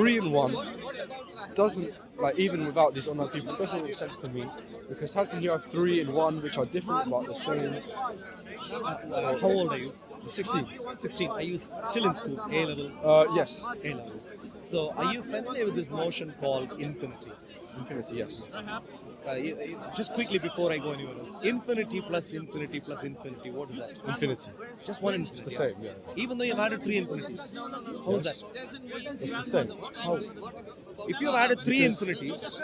3 in 1 doesn't, like, even without these online people, it doesn't make sense to me, because how can you have 3 in 1 which are different but the same? How old are you? 16. 16. Are you still in school? A level? Yes. A level. So, are you familiar with this notion called infinity? Infinity, yes. Just quickly before I go anywhere else, infinity plus infinity plus infinity, what is that? Infinity. Just one infinity. It's the same, yeah. Even though you've added 3 infinities. How is that? It's the same. How? If you've added 3 infinities,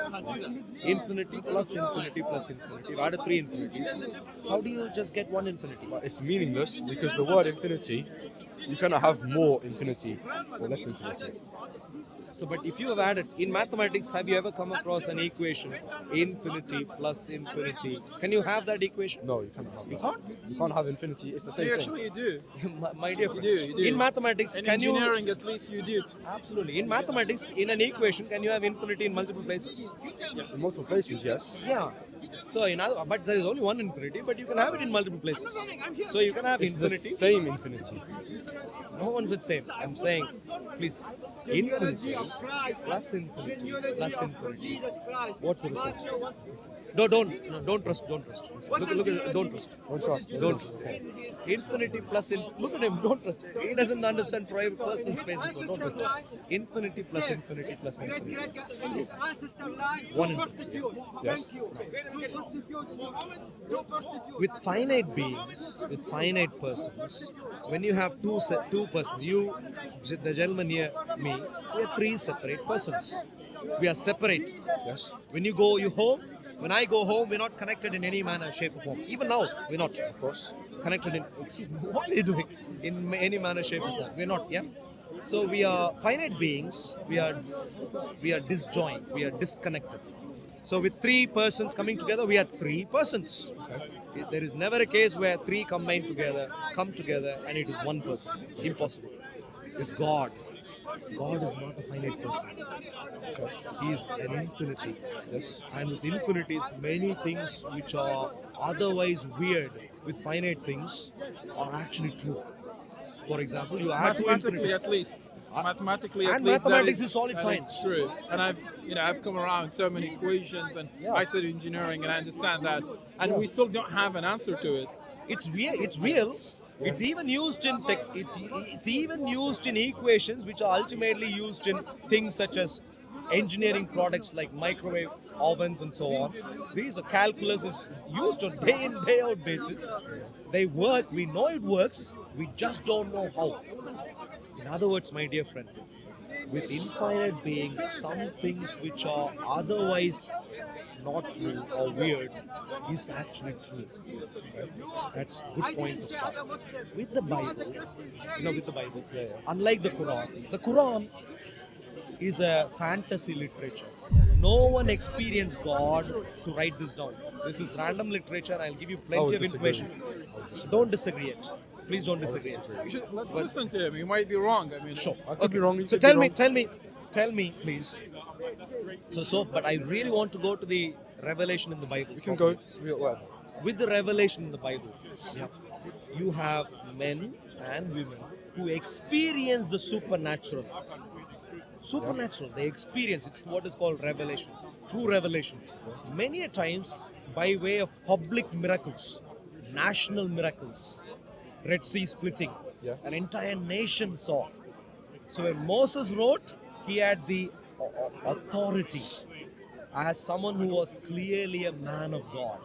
infinity plus infinity plus infinity, you've added 3 infinities, how do you just get one infinity? It's meaningless because the word infinity, you cannot have more infinity or less infinity. So, but if you have added, in mathematics, have you ever come across an equation, infinity plus infinity? Can you have that equation? No, you cannot have that. You can't? You can't have infinity, it's the same thing. Actually, you do. My dear friend, You do. in mathematics, In can you... engineering, at least you do. Absolutely. In mathematics, in an equation, can you have infinity in multiple places? In multiple places, yes. Yeah. So, but there is only one infinity, but you can have it in multiple places. So, you can have It's the infinity. same infinity. No one said same. I'm saying, please, infinity plus infinity plus infinity. What's the result? No, don't trust. Look at, don't trust. Don't trust. Don't trust. Infinity plus look at him. Don't trust. He doesn't understand private personal spaces. So don't trust. Infinity plus infinity plus infinity. One infinity. Yes. With finite beings, with finite persons, when you have two persons, you, the gentleman near me, we are 3 separate persons. We are separate. Yes. When you go home, when I go home, we're not connected in any manner, shape, or form. Even now, we're not. Of course. Connected in, excuse me, what are you doing? In any manner, shape, or form. We're not, yeah? So we are finite beings, we are disjoined, we are disconnected. So with 3 persons coming together, we are 3 persons. Okay. There is never a case where 3 come together, and it is 1 person. Impossible. With God is not a finite person. Okay. He is an infinity. Yes. And with infinities, many things which are otherwise weird with finite things are actually true. For example, you add 2 infinities. At least. Mathematically, at and least mathematics is solid that science. Is true, and I've come around so many equations, and I study engineering, and I understand that, and we still don't have an answer to it. It's real. It's real. It's even used in tech. It's even used in equations, which are ultimately used in things such as engineering products like microwave ovens and so on. These are calculus is used on day in day out basis. They work. We know it works. We just don't know how. In other words, my dear friend, with infinite beings, some things which are otherwise not true or weird is actually true. Okay? That's a good point to start. With the Bible, unlike the Quran is a fantasy literature. No one experienced God to write this down. This is random literature. I'll give you plenty of information. Don't disagree it. Please don't disagree. Let's listen to him. You might be wrong. I mean, sure. I could be wrong. So tell me, please. But I really want to go to the revelation in the Bible. We can go. With the revelation in the Bible, you have men and women who experience the supernatural. They experience. It's what is called revelation. True revelation. Many a times by way of public miracles, national miracles. Red Sea splitting. Yeah. An entire nation saw. So when Moses wrote, he had the authority as someone who was clearly a man of God.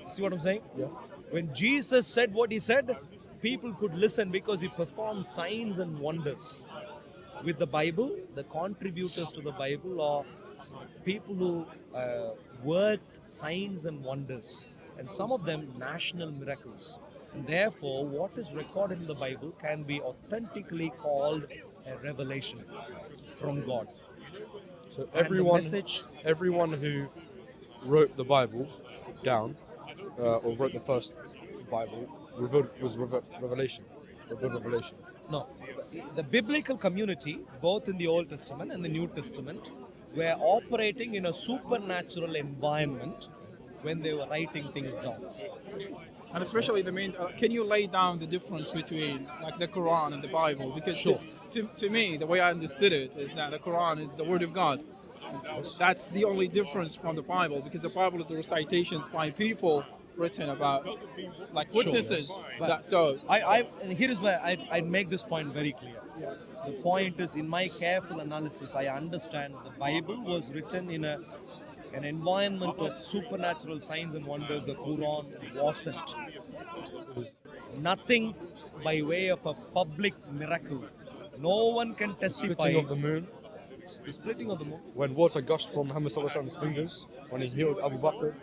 See what I'm saying? Yeah. When Jesus said what he said, people could listen because he performed signs and wonders. With the Bible, the contributors to the Bible are people who worked signs and wonders. And some of them national miracles. And therefore, what is recorded in the Bible can be authentically called a revelation from God. So everyone who wrote the Bible down, or wrote the first Bible, was revelation. No, the biblical community, both in the Old Testament and the New Testament, were operating in a supernatural environment when they were writing things down. And especially can you lay down the difference between like the Quran and the Bible? Because to me, the way I understood it is that the Quran is the word of God. That's the only difference from the Bible, because the Bible is the recitations by people written about, like witnesses. But That, so and here is where I'd make this point very clear. The point is, in my careful analysis, I understand the Bible was written in an environment of supernatural signs and wonders. The Quran wasn't. Nothing by way of a public miracle. No one can testify. Splitting of the moon. The splitting of the moon. When water gushed from Muhammad Sallallahu Alaihi Wasallam's fingers, when he healed Abu Bakr.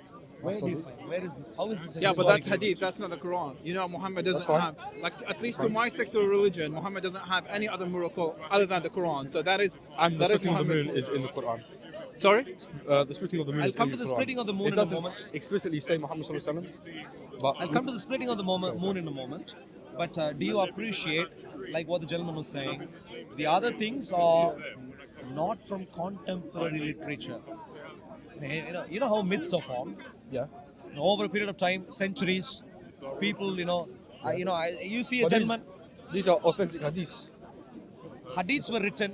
Where do you find? Where is this? How is this? yeah, but that's historical? Hadith. That's not the Quran. You know, Muhammad doesn't fine. have, like, at least to my sector of religion, Muhammad doesn't have any other miracle other than the Quran. So that is And the that is splitting of the Muhammad's moon is in the Quran. Sorry. The splitting of the moon I'll is come in to the Quran. splitting of the moon It in a doesn't moment. explicitly say Muhammad Sallallahu Alaihi Wasallam, but I'll come to the splitting of the moon in a moment. But do you appreciate, like what the gentleman was saying, the other things are not from contemporary literature. You know how myths are formed. yeah. Over a period of time, centuries, people, you see a But gentleman. These are authentic hadiths, Hadiths were written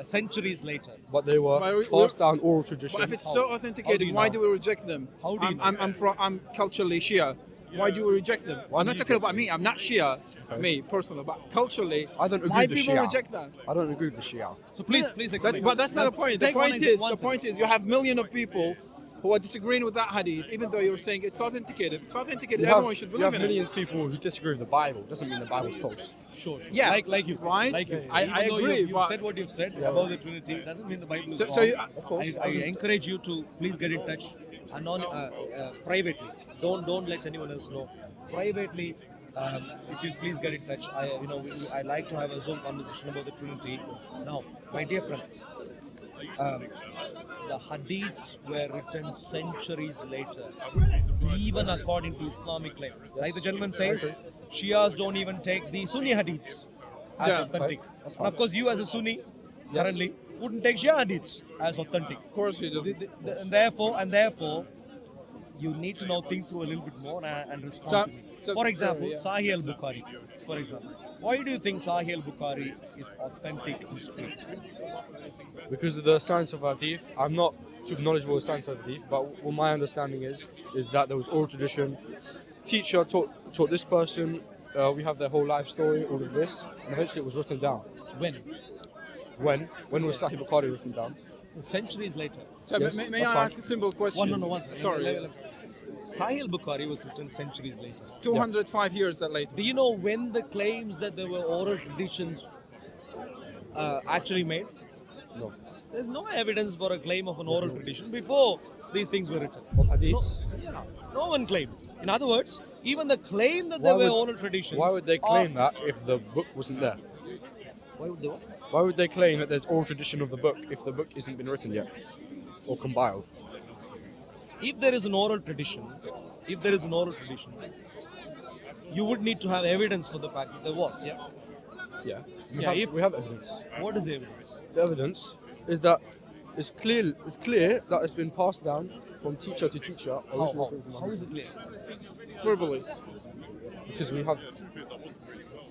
centuries later. but they were But passed down oral tradition. But if it's How? so How do authenticated, you why know? do we reject them? How do you know? I'm culturally Shia. Why do we reject them? I'm not talking about me. I'm not Shia, me personally, but culturally, I don't agree why with the people Shia. reject that? I don't agree with the Shia. So please explain. But that's not the point. The Take one point is you have millions of people who are disagreeing with that hadith, even though you're saying it's authenticated. If it's authenticated, everyone should You believe have in it. millions of people who disagree with the Bible. Doesn't mean the Bible's false. Sure. Yeah, like you, right? Like you. I Even though agree, You've but- said what you've said about the Trinity. Doesn't mean the Bible is So- wrong. so you- Of course. I encourage you to please get in touch, privately. Don't let anyone else know. Privately, if you please get in touch. I like to have a Zoom conversation about the Trinity. Now, my dear friend, the hadiths were written centuries later, even according to Islamic claim. Like the gentleman says, Shias don't even take the Sunni hadiths as Yeah. authentic. That's And of course, you as a Sunni currently wouldn't take Shia hadiths as authentic. Of course he doesn't. And therefore, you need to now think through a little bit more and respond to me. For example, Sahih al-Bukhari. For example, why do you think Sahih al-Bukhari is authentic history? Because of the science of hadith, I'm not super knowledgeable with science of hadith, but what my understanding is that there was oral tradition. Teacher taught this person. We have their whole life story, all of this, and eventually it was written down. When? When was Sahih Bukhari written down? Centuries later. So Yes, may that's I fine. ask a simple question? One second. Sorry. Sahih al-Bukhari was written centuries later. 205 years later. Do you know when the claims that there were oral traditions actually made? No. There's no evidence for a claim of an oral tradition before these things were written. Of hadiths? No one claimed. In other words, even the claim that Why there were would- oral traditions. Why would they claim that if the book wasn't there? Why would they what? Why would they claim that there's oral tradition of the book if the book isn't been written yet or compiled? If there is an oral tradition, you would need to have evidence for the fact that there was. Yeah. Yeah. Yeah, We have evidence. What is the evidence? The evidence is that it's clear that it's been passed down from teacher to teacher. How is it clear? Verbally. Because we have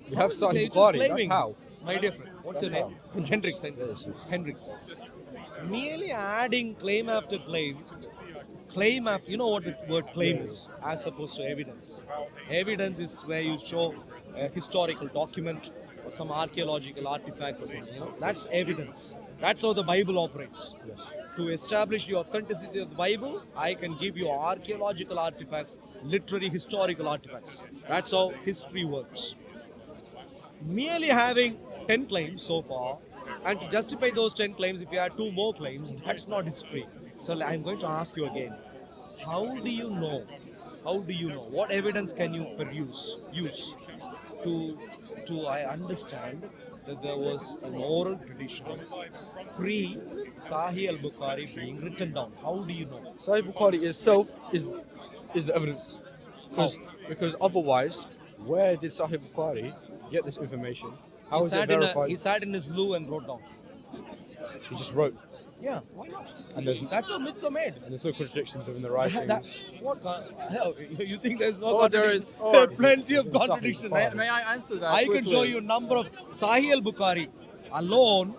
You're Sahih just Bukhari. That's claiming. how. My dear friend, what's your That's name? Hendrix. Merely adding claim after claim, you know what the word claim is, as opposed to evidence. Evidence is where you show a historical document or some archaeological artifact or something. That's evidence. That's how the Bible operates. Yes. To establish the authenticity of the Bible, I can give you archaeological artifacts, literary historical artifacts. That's how history works. Merely having 10 claims so far, and to justify those 10 claims, if you add 2 more claims, that's not history. So I'm going to ask you again, how do you know? What evidence can you use to I understand that there was an oral tradition pre-Sahih al-Bukhari being written down? How do you know? Sahih Bukhari itself is the evidence. Because otherwise, where did Sahih Bukhari get this information? How is it verified? He sat in his loo and wrote down. He just wrote. Yeah, why not? And there's That's how myths are made. no contradictions within the That, writings. what hell, you think there's no Oh, there contradiction? is. There are Oh, plenty of Sahih contradictions. Bukhari. may I answer that? I can show quickly? you a number of Sahih al-Bukhari alone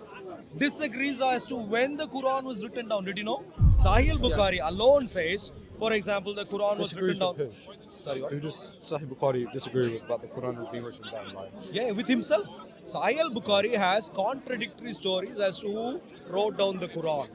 disagrees as to when the Quran was written down. Did you know? Sahih al-Bukhari alone says, for example, the Quran was written Disagrees down. with who? Sorry, what? Who does Sahih Bukhari disagree with about the Quran being written down? Like, Yeah, with himself. Sahih al-Bukhari has contradictory stories as to who wrote down the Quran.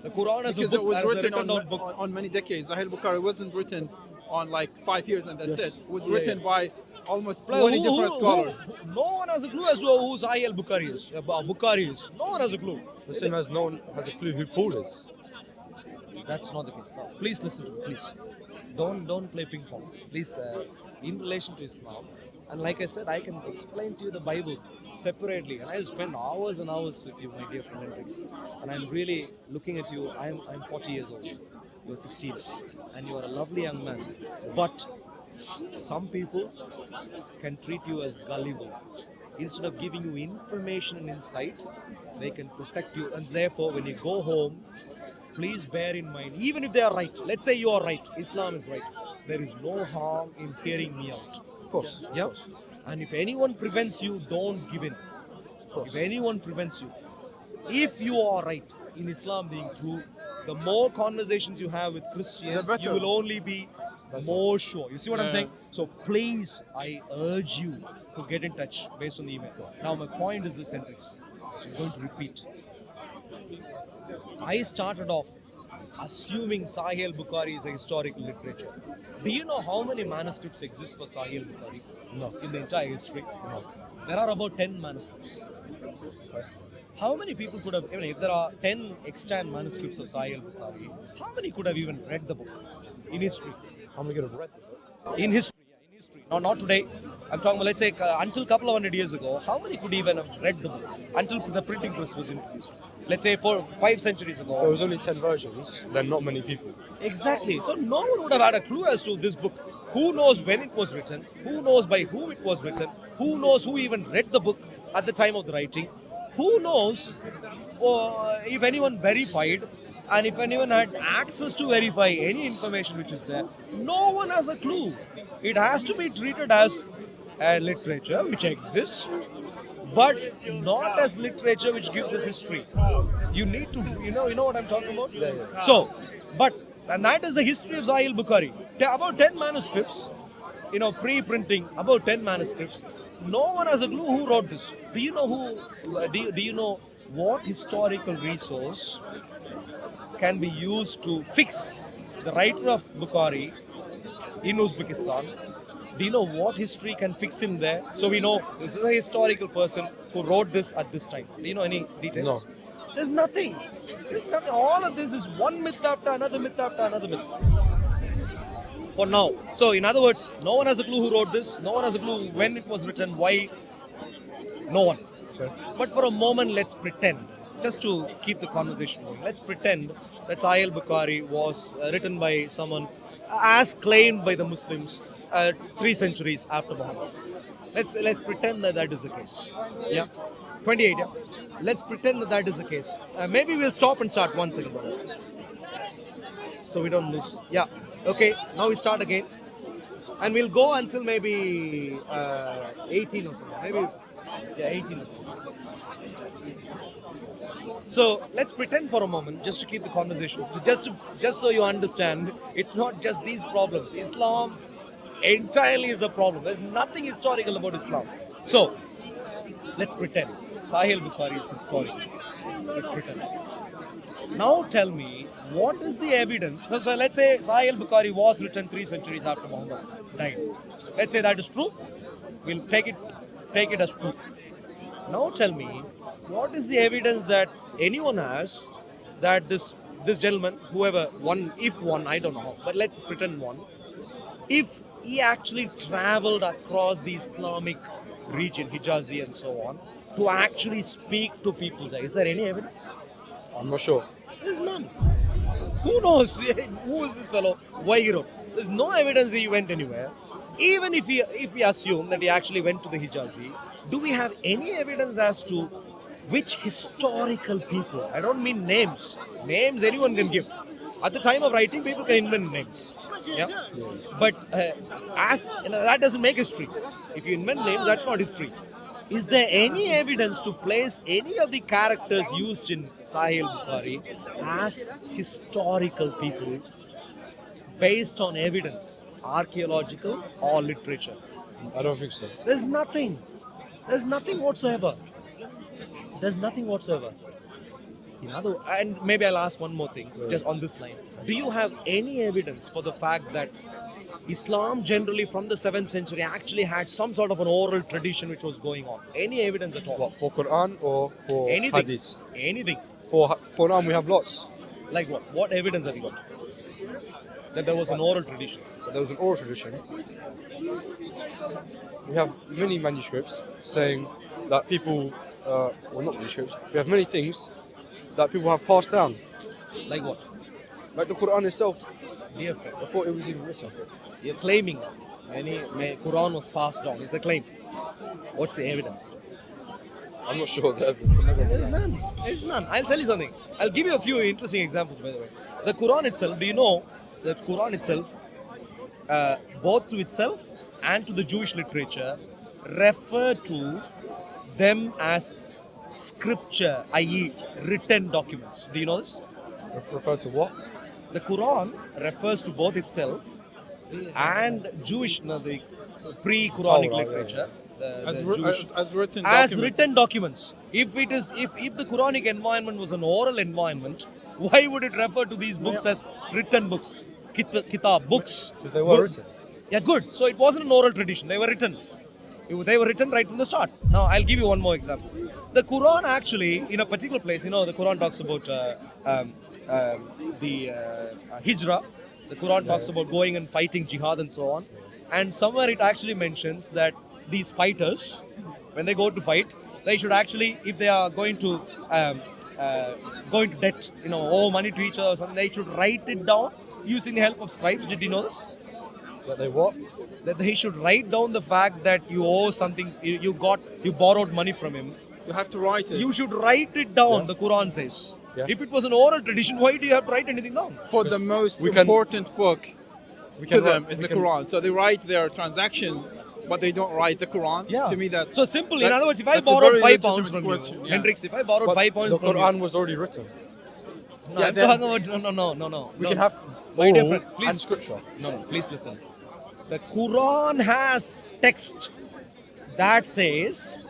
The Quran as Because a book, it was as a written down book. on many decades. Sahih Bukhari wasn't written on like 5 years and that's Yes. it. It was Yeah, written yeah. by almost Like, 20 different scholars. no one has a clue as to who Sahih al-Bukhari is. Bukhari is. No one has a clue. the same as no one has a clue who Paul is. That's not the case. Now, please listen to me, please. Don't play ping pong. Please, in relation to Islam, and like I said, I can explain to you the Bible separately, and I'll spend hours and hours with you, my dear friend Hendrix. And I'm really looking at you. I'm 40 years old. You're 16, and you are a lovely young man. But some people can treat you as gullible. Instead of giving you information and insight, they can protect you. And therefore, when you go home, please bear in mind, even if they are right, let's say you are right, Islam is right, there is no harm in hearing me out. Of course. Yeah? And if anyone prevents you, don't give in. If anyone prevents you, if you are right in Islam being true, the more conversations you have with Christians, better. you will only be more sure. You see what I'm Yeah. saying? So please, I urge you to get in touch based on the email. Now my point is this, Hendrix. I'm going to repeat. I started off assuming Sahih al-Bukhari is a historical literature. Do you know how many manuscripts exist for Sahih al-Bukhari? No. In the entire history? No. There are about 10 manuscripts. How many people could have, even if there are 10 extant manuscripts of Sahih al-Bukhari, how many could have even read the book in history? How many could have read the book? In history, yeah, in history. No, not today. I'm talking about, let's say, until a couple of hundred years ago, how many could even have read the book until the printing press was introduced? Let's say 5 centuries There ago. was only 10 versions, then not many people. Exactly. So no one would have had a clue as to this book. Who knows when it was written? Who knows by whom it was written? Who knows who even read the book at the time of the writing? Who knows if anyone verified and if anyone had access to verify any information which is there? No one has a clue. It has to be treated as a literature which exists, but not as literature which gives us history. You need to, you know what I'm talking about? Yeah. So, and that is the history of Sahih al-Bukhari. About 10 manuscripts, pre-printing, about 10 manuscripts. No one has a clue who wrote this. Do you know who? Do you know what historical resource can be used to fix the writer of Bukhari in Uzbekistan? Do you know what history can fix him there? So we know this is a historical person who wrote this at this time. Do you know any details? No. There's nothing. There's nothing. All of this is one myth after another myth after another myth. For now. So in other words, no one has a clue who wrote this. No one has a clue when it was written, why. No one. Okay. But for a moment, let's pretend, just to keep the conversation going, let's pretend that Sahih al-Bukhari was written by someone as claimed by the Muslims 3 centuries after Muhammad. Let's pretend that is the case. Yeah. 28, yeah. Let's pretend that is the case. Maybe we'll stop and start 1 second, brother. So we don't lose. Yeah. Okay. Now we start again. And we'll go until maybe 18 or something. Maybe, 18 or something. So let's pretend for a moment, just to keep the conversation, just so you understand, it's not just these problems. Islam entirely is a problem. There's nothing historical about Islam. So let's pretend Sahih al-Bukhari is historical. Let's pretend. Now tell me, what is the evidence? So let's say Sahih al-Bukhari was written 3 centuries after Muhammad died. Let's say that is true. We'll take it as truth. Now tell me, what is the evidence that anyone has that this gentleman, whoever, one, I don't know how, but let's pretend one, if he actually traveled across the Islamic region, Hijazi and so on, to actually speak to people there. Is there any evidence? I'm not sure. There's none. Who knows who is this fellow? Why he wrote? There's no evidence that he went anywhere. Even if we assume that he actually went to the Hijazi, do we have any evidence as to which historical people, I don't mean names, names anyone can give. At the time of writing, people can invent names. Yeah? But as that doesn't make history. If you invent names, that's not history. Is there any evidence to place any of the characters used in Sahih Bukhari as historical people based on evidence, archaeological or literature? I don't think so. There's nothing. There's nothing whatsoever. There's nothing whatsoever. And maybe I'll ask one more thing, just on this line. Do you have any evidence for the fact that Islam generally from the 7th century actually had some sort of an oral tradition which was going on? Any evidence at all? What, for Quran or for Anything. Hadith? Anything. For Quran we have lots. Like what? What evidence have you got? That there was an oral tradition. But there was an oral tradition. We have many manuscripts saying that people, well not manuscripts, we have many things that people have passed down. Like what? Like the Quran itself, Dear friend, before it was even written. you're claiming Quran was passed down. It's a claim. What's the evidence? I'm not sure the evidence. There's none. There's none. I'll tell you something. I'll give you a few interesting examples, by the way. The Quran itself, do you know that Quran itself, both to itself and to the Jewish literature, refer to them as scripture, i.e. written documents. Do you know this? Refer to what? The Quran refers to both itself and Jewish, the pre-Quranic Oh, right, literature. As, The Jewish, as written as documents. written documents. If the Quranic environment was an oral environment, why would it refer to these books as written books? Kitab, books. Because they were Good. written. Yeah, good. So it wasn't an oral tradition. They were written. They were written right from the start. Now I'll give you one more example. The Quran actually, in a particular place, the Quran talks about the Hijrah. The Quran talks about going and fighting jihad and so on. And somewhere it actually mentions that these fighters, when they go to fight, they should actually, if they are going to debt, owe money to each other or something, they should write it down using the help of scribes. Did you know this? That they what? That he should write down the fact that you owe something, you borrowed money from him. You have to write it. You should write it down, the Quran says. Yeah. If it was an oral tradition, why do you have to write anything down? For the most we can- important book We to them write- is we the can- Quran. So they write their transactions, but they don't write the Quran. Yeah. To me, that so simple. In that- other words, if I that's a borrowed very 5 pounds legitimate from question, you, yeah. Hendrix, if I borrowed But 5 pounds the from Quran you, was already written. no, Yeah, I'm then- talking about no. We no. can have My dear oral friend, and please. scripture. No, please listen. The Quran has text that says,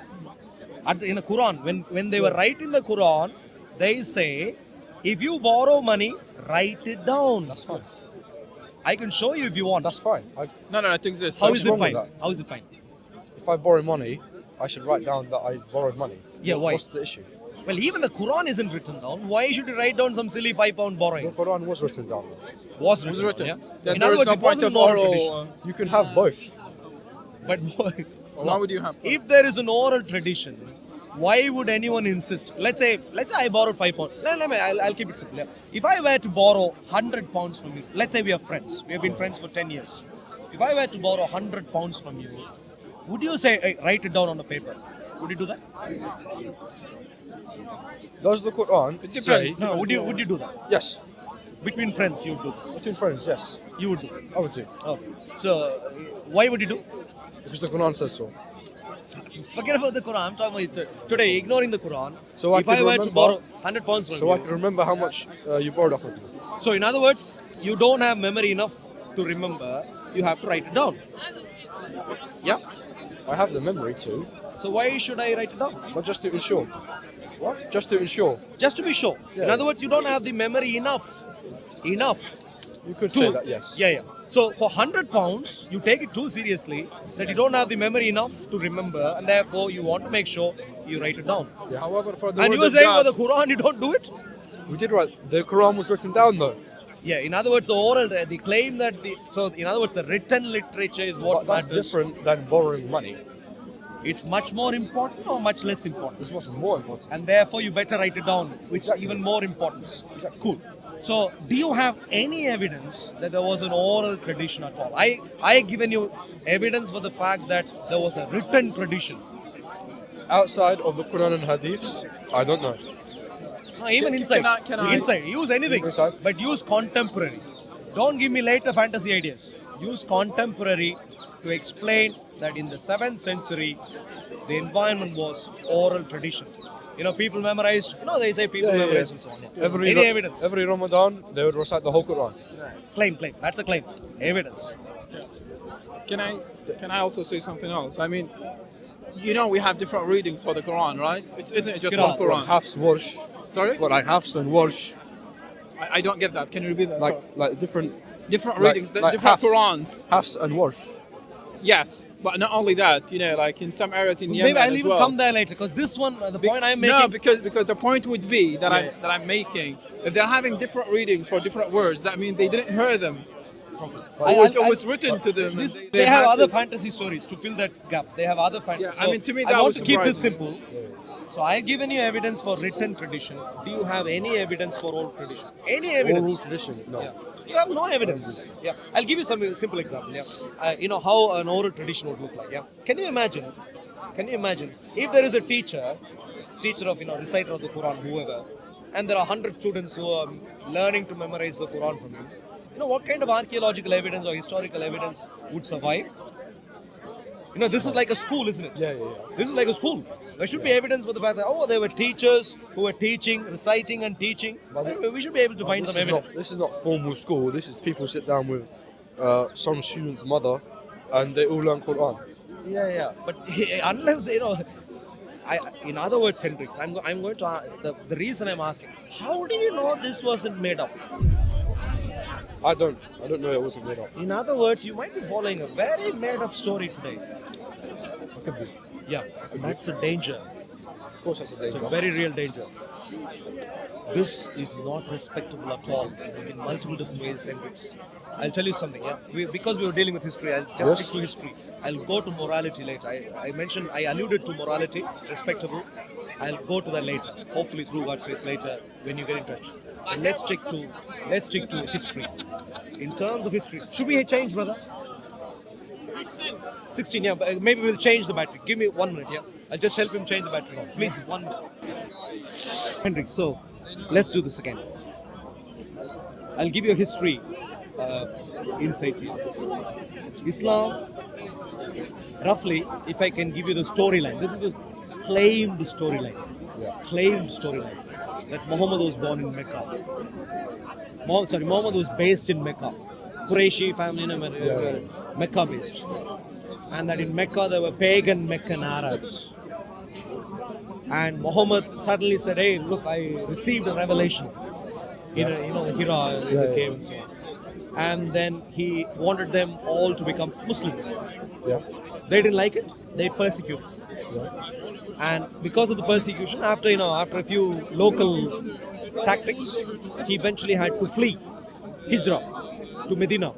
in the Quran, when they were writing the Quran, they say, if you borrow money, write it down. That's fine. I can show you if you want. That's fine. No, it exists. How What's is it wrong with fine? that? How is it fine? If I borrow money, I should write down that I borrowed money. Yeah, why? What's the issue? Well, even the Quran isn't written down. Why should you write down some silly 5 pound The borrowing? Quran was written down. Was It was written. written. Yeah? Then In there other is words, no it point wasn't of an oral tradition. oral. You can have both. But Why would you have? if there is an oral tradition, why would anyone insist? Let's say I borrowed 5 pounds. I'll keep it simple. Yeah. If I were to borrow 100 pounds from you, let's say we are friends. We have been friends for 10 years. If I were to borrow 100 pounds from you, would you say, hey, write it down on a paper? Would you do that? Does the Quran say? depends. No. Would you do that? Yes. Between friends, you would do this. Between friends, yes. You would do. I would do. Okay. So, why would you do? Because the Quran says so. Forget about the Quran. I'm talking about today, ignoring the Quran. So I if I could were to remember- borrow 100 pounds from So I you. can remember how much you borrowed off of me. So, in other words, you don't have memory enough to remember. You have to write it down. Yeah. I have the memory too, So, why should I write it down? but just to ensure. What? Just to ensure. Just to be sure. In Yeah. other words, you don't have the memory enough. You could To, say that, yes. Yeah. So, for 100 pounds, you take it too seriously that you don't have the memory enough to remember, and therefore you want to make sure you write it down. However, for the And word you were of saying God, for the Quran, you don't do it? We did right. The Quran was written down though. Yeah, in other words, the claim that in other words, the written literature is what But that's matters. different than borrowing money. It's much more important or much less important? This was more important. And therefore, you better write it down, which Exactly. even more importance. Exactly. Cool. So, do you have any evidence that there was an oral tradition at all? I given you evidence for the fact that there was a written tradition. Outside of the Quran and Hadiths, I don't know. No, even inside. can I- Inside. Use anything. Inside? But use contemporary. Don't give me later fantasy ideas. Use contemporary to explain that in the 7th century, the environment was oral tradition. You know, people memorized. You know, they say people memorized and so on. Yeah. Any evidence? Every Ramadan, they would recite the whole Quran. Claim. That's a claim. Evidence. Can I also say something else? I mean, you know, we have different readings for the Quran, right? Isn't it just one Quran? Hafs, Warsh. Sorry? What, like Hafs and Warsh? I don't get that. Can you repeat that? Sorry. Like different readings, like different Hafs. Qurans. Hafs and Warsh. Yes, but not only that, you know, like in some areas in Maybe Yemen I'll as even well. come there later because this one, the point I'm making. No, because the point would be that I'm making, if they're having different readings for different words, that means they didn't hear them. It was written to them. This, and they have had other to- fantasy stories to fill that gap. They have other fantasy. Yeah, I mean, to me, I that want was to keep this surprising. simple. So I've given you evidence for written tradition. Do you have any evidence for oral tradition? Any evidence? Oral tradition? No. Yeah. You have no evidence. Yeah. I'll give you some simple example. Yeah. You know how an oral tradition would look like. Yeah. Can you imagine? If there is a teacher of reciter of the Quran, whoever, and there are 100 students who are learning to memorize the Quran from him. You know what kind of archaeological evidence or historical evidence would survive? You know, this is like a school, isn't it? Yeah. This is like a school. There should be evidence for the fact that there were teachers who were teaching, reciting and teaching. We should be able to find some evidence. This is not formal school. This is people sit down with some student's mother, and they all learn Quran. Yeah. But unless in other words, Hendrix, I'm going to the reason I'm asking, how do you know this wasn't made up? I don't know it wasn't made up. In other words, you might be following a very made up story today. It could be. Yeah, and that's a danger. Of course, that's a It's danger. a very real danger. This is not respectable at all in multiple different ways, Hendrix. I'll tell you something, yeah. Because we were dealing with history, I'll just stick to history. I'll go to morality later. I alluded to morality, respectable. I'll go to that later. Hopefully through God's grace later when you get in touch. And let's stick to history. In terms of history, should we change, brother? 16, yeah. But maybe we'll change the battery. Give me 1 minute, yeah. I'll just help him change the battery. Please, 1 minute. Hendrik, so let's do this again. I'll give you a history insight here. Islam, roughly, if I can give you the storyline, this is the claimed storyline. Claimed storyline that Muhammad was born in Mecca. Muhammad was based in Mecca. Qurayshi family, Mecca based. And that in Mecca there were pagan Meccan Arabs. And Muhammad suddenly said, hey, look, I received a revelation in Hira, in the cave and so on. And then he wanted them all to become Muslim. Yeah. They didn't like it, they persecuted. And because of the persecution, after a few local tactics, he eventually had to flee, hijrah, to Medina.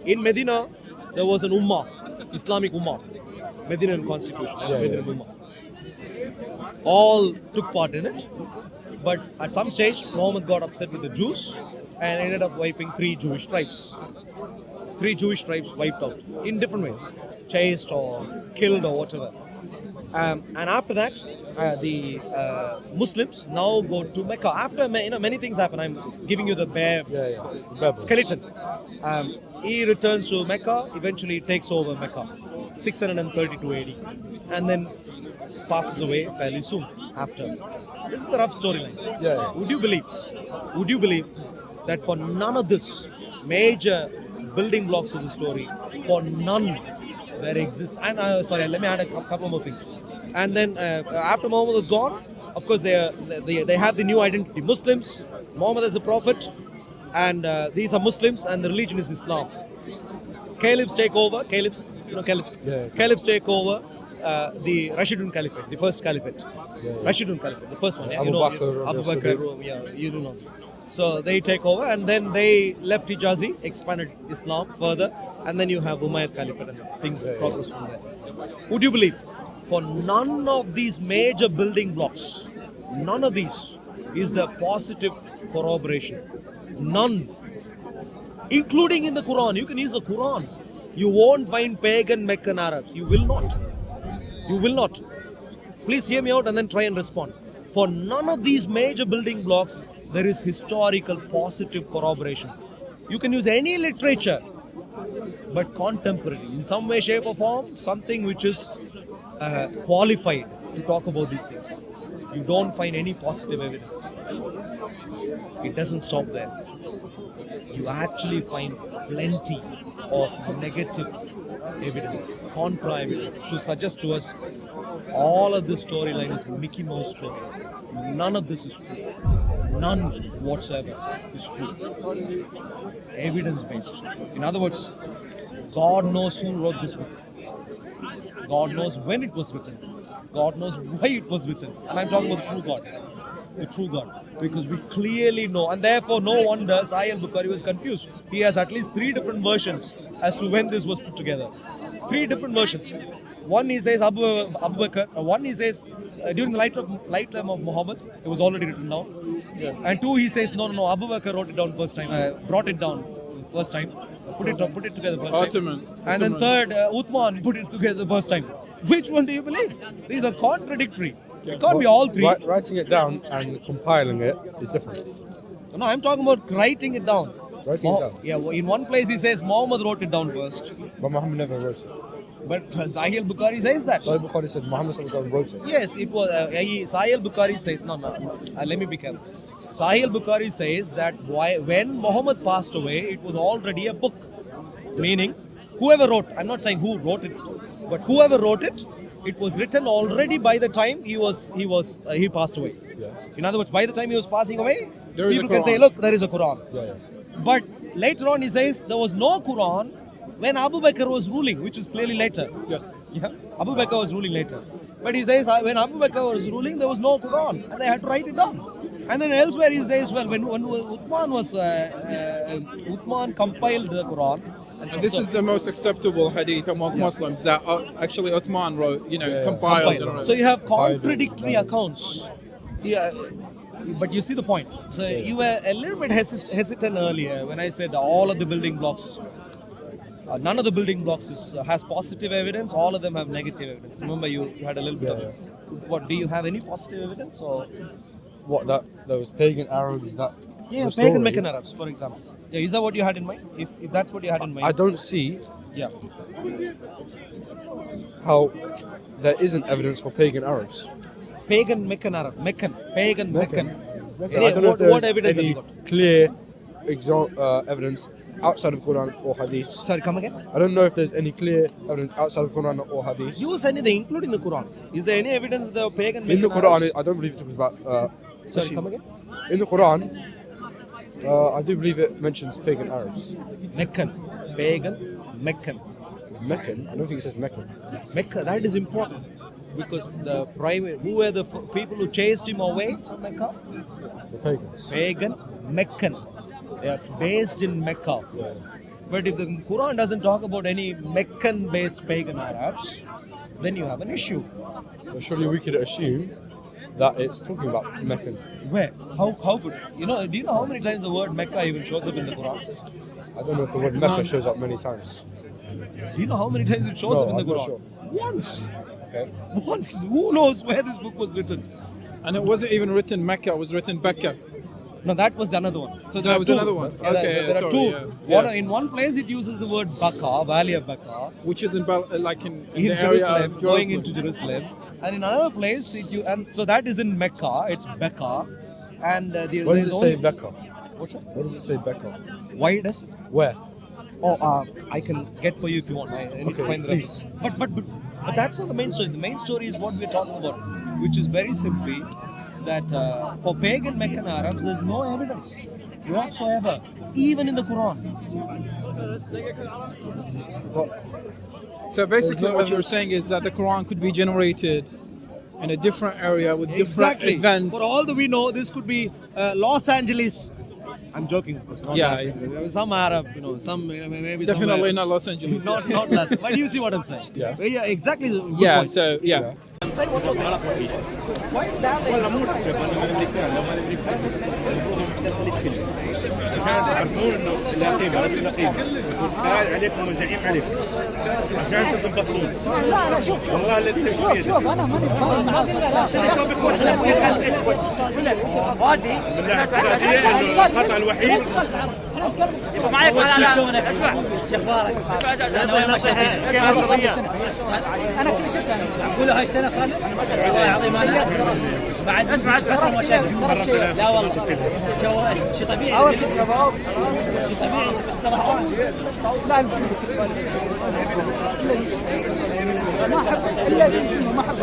In Medina, there was an ummah, Islamic ummah, Medinan constitution, Medinan ummah. All took part in it, but at some stage, Muhammad got upset with the Jews and ended up wiping 3 Jewish tribes. 3 Jewish tribes wiped out in different ways, chased or killed or whatever. And after that, the Muslims now go to Mecca. After many things happen. I'm giving you the bare skeleton. He returns to Mecca. Eventually, takes over Mecca, 632 AD, and then passes away fairly soon after. This is the rough storyline. Yeah. Would you believe that for none of this major building blocks of the story, for none there exists, and let me add a couple more things. And then after Muhammad was gone, of course they have the new identity, Muslims. Muhammad is a prophet, and these are Muslims, and the religion is Islam. Caliphs take over. Caliphs. Caliphs take over the Rashidun Caliphate, the first Caliphate. Rashidun Caliphate, the first one. Yeah, Abu Bakr, you do know this. So they take over, and then they left Hijazi, expanded Islam further, and then you have Umayyad Caliphate, and things progress from there. Would you believe, for none of these major building blocks, none of these is the positive corroboration. None. Including in the Quran. You can use the Quran. You won't find pagan Meccan Arabs. You will not. please hear me out and then try and respond. For none of these major building blocks, there is historical positive corroboration. You can use any literature, but contemporary, in some way, shape or form, something which is qualified to talk about these things. You don't find any positive evidence. It doesn't stop there. You actually find plenty of negative evidence, contra evidence, to suggest to us all of this storyline is Mickey Mouse story. None of this is true. None whatsoever is true. Evidence based. In other words, God knows who wrote this book. God knows when it was written. God knows why it was written. And I'm talking about the true God. The true God. Because we clearly know, and therefore no wonder Sahih al-Bukhari was confused. He has at least 3 different versions as to when this was put together. 3 different versions. One he says Abu Bakr, one he says during the lifetime of Muhammad, it was already written down. Yeah. And 2 he says no, Abu Bakr wrote it down first time, brought it down first time, put it together first Ottoman. time. And then third, Uthman put it together first time. Which one do you believe? These are contradictory. It can't be all 3. Writing it down and compiling it is different. No, I'm talking about writing it down. Writing it down. Yeah, in one place he says Muhammad wrote it down first. But Muhammad never wrote it. But Sahih al-Bukhari says that. Sahih Bukhari said Muhammad wrote it. Yes, it was. Sahih al-Bukhari says, no. Let me be careful. Sahih al-Bukhari says that when Muhammad passed away, it was already a book. Meaning, whoever wrote, I'm not saying who wrote it, but whoever wrote it, it was written already by the time he passed away. Yeah. In other words, by the time he was passing away, There is people a can say, Quran. look, there is a Quran. Yeah. But later on he says there was no Quran when Abu Bakr was ruling, which is clearly later. Yes. Yeah, Abu Bakr was ruling later. But he says when Abu Bakr was ruling, there was no Quran, and they had to write it down. And then elsewhere he says, well, when Uthman compiled the Quran. And And this is the most acceptable hadith among Muslims that actually Uthman wrote, compiled. compiled. So you have contradictory accounts. Yeah, but you see the point. So you were a little bit hesitant earlier when I said all of the building blocks. None of the building blocks has positive evidence. All of them have negative evidence. Remember, you had a little bit of this. What, do you have any positive evidence? Or What, that there was pagan Arabs that. yeah, the pagan story- Meccan Arabs, for example. Yeah, is that what you had in mind? If that's what you had in mind. I don't see Yeah. how there isn't evidence for pagan Arabs. Pagan Meccan Arab. Pagan Meccan. I don't know if there What is evidence have any you got? clear evidence outside of Quran or Hadith. Sorry, come again? I don't know if there's any clear evidence outside of Quran or Hadith. Use anything, including the Quran. Is there any evidence that the pagan In Meccan the Quran, Arabs? I don't believe it talks about. Sorry, come again? In the Quran, I do believe it mentions pagan Arabs. Meccan. Pagan Meccan. Meccan? I don't think it says Meccan. Mecca, that is important. Because who were the people who chased him away from Mecca? The pagans. Pagan Meccan. They are based in Mecca. Yeah. But if the Quran doesn't talk about any Meccan-based pagan Arabs, then you have an issue. But surely we could assume that it's talking about Meccan. Where? How could? Do you know how many times the word Mecca even shows up in the Quran? I don't know if the word Mecca shows up many times. Do you know how many times it shows No, up in the I'm not Quran? sure. Once. Okay. Once. Who knows where this book was written? And it wasn't even written Mecca, it was written Becca. No, that was the another one. So That was two. another one. Yeah, Okay, there are sorry, two. yeah. In one place it uses the word Baka, Valley of Baka, Which is in in the Jerusalem, area of going into Jerusalem. And in another place, and so that is in Mecca, it's Becca. And Where does there's it only, say Becca? What's that? Where does it say Becca? Why does it? Where? Oh, I can get for you if you want. I need to Okay, find the please. reference. But that's not the main story. The main story is what we're talking about, which is very simply that for pagan Meccan Arabs, there's no evidence whatsoever, even in the Quran. But So basically, There's no what you're saying is that the Quran could be generated in a different area with different Exactly. events. For all that we know, this could be Los Angeles. I'm joking, of course. Not Yeah, Los Angeles. Some Arab, some maybe Definitely somewhere. not Los Angeles. Not Los. But you see what I'm saying? Yeah. Exactly. The good yeah, point. so yeah. عشان تعرفون انه لا قيمه لا قيمه قاعد عليكم وزعيم عليكم عشان تنبسطون. لا شوف والله الذي نفسي بيده. شوف انا ماني فاهم معاك. لا شو يسوي بكورس وادي من الناحيه الاقتصاديه انه الخطا الوحيد معك ولا شلونك؟ اسمع شو اخبارك؟ انا وين ماشي انا كل شيء اقول هاي السنه صار والله العظيم انا بعد اسمع فتره ما شايف لا والله شيء طبيعي شيء طبيعي بس ترى لا ما احب الا ما احب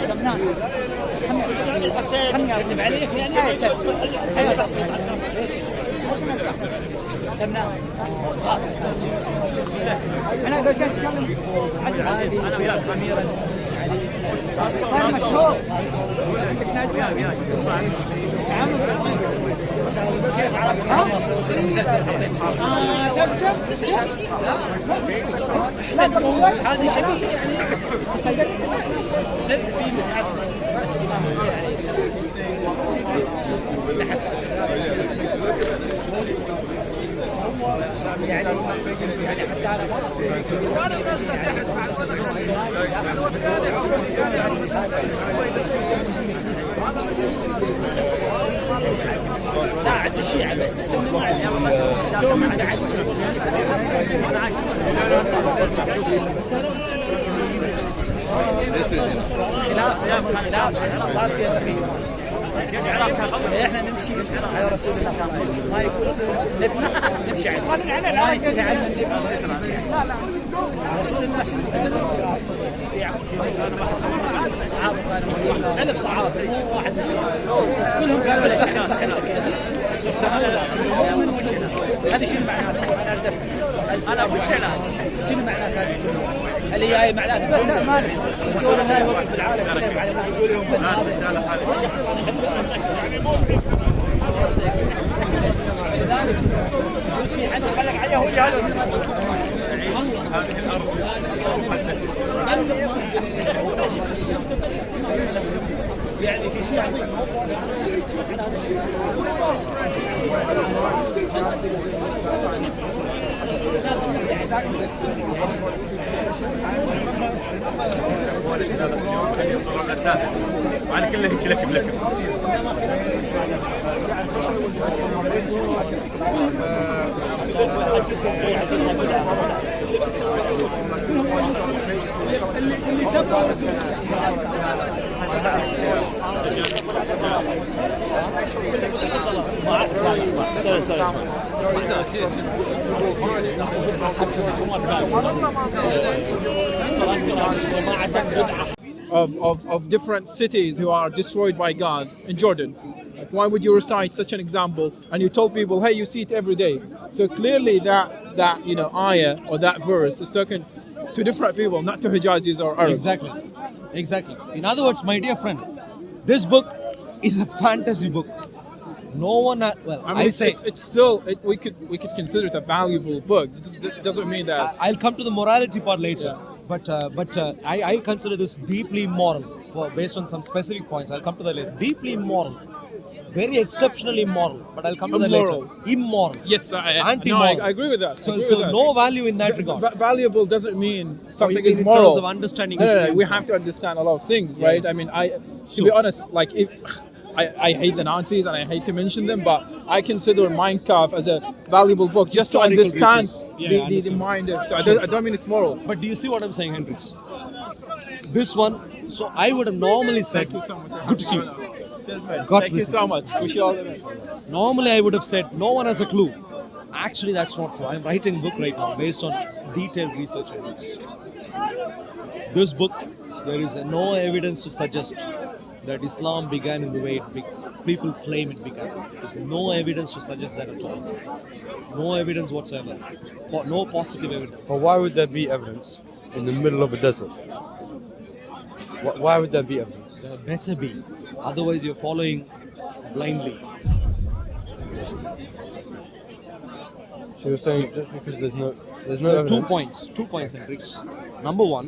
سمنان خلني اكذب عليك يعني سمنان انا اقول شيء اتكلم عادي انا وياك اميرا علي مشهور كيف عرفت المسلسل حسيت هذه شبيه يعني في متحف بس الإمام موسى عليه السلام يعني حتى على لا عند الشيعة بس السنة ما عندهم عند علي خلاف صار فيها تغيير. احنا نمشي على رسول الله صلى الله عليه وسلم ما يقول نمشي عليه ما ينتهي عن النبي. لا رسول الله صحابه كانوا 1000 صحابه مو واحد كلهم قالوا له دخل هذه شنو معناته؟ انا ابو الشيلان شنو معناته هذه الجمله؟ اللي جاي معناته بس لا ما رسول الله يوقف العالم على ما يقول لهم بس لذلك شيء عنه خلق عليه هو هذه الارض يعني في شيء على كله هيك لك اللي سبق of different cities who are destroyed by God in Jordan. Like, why would you recite such an example and you told people, hey, you see it every day? So clearly that ayah or that verse is talking to different people, not to Hijazis or Arabs. Exactly. In other words, my dear friend, this book is a fantasy book. No one, it's still we could consider it a valuable book. It doesn't mean that. I'll come to the morality part later. Yeah. But I consider this deeply immoral. Based on some specific points, I'll come to that later. Deeply immoral, very exceptionally immoral. But I'll come to that later. Immoral. Yes, anti-moral. I agree with that. So no value in that regard. Valuable doesn't mean something is in moral. terms of understanding Islam. We have to understand a lot of things, right? I mean, to be honest, like I hate the Nazis and I hate to mention them, but I consider Mein Kampf as a valuable book just to understand the mind. So I don't mean it's moral. But do you see what I'm saying, Hendrix? This one, so I would have normally said, thank you so much. Good to see you. Cheers, man. Thank you so much. Wish you all the best. Normally I would have said, no one has a clue. Actually, that's not true. I'm writing a book right now based on detailed research on this. This book, there is no evidence to suggest that Islam began in the way people claim it began. There's no evidence to suggest that at all. No evidence whatsoever. No positive evidence. But why would there be evidence in the middle of a desert? Why would there be evidence? There better be. Otherwise, you're following blindly. So you're saying just because there's no evidence. 2 points, Hendrix. Number one,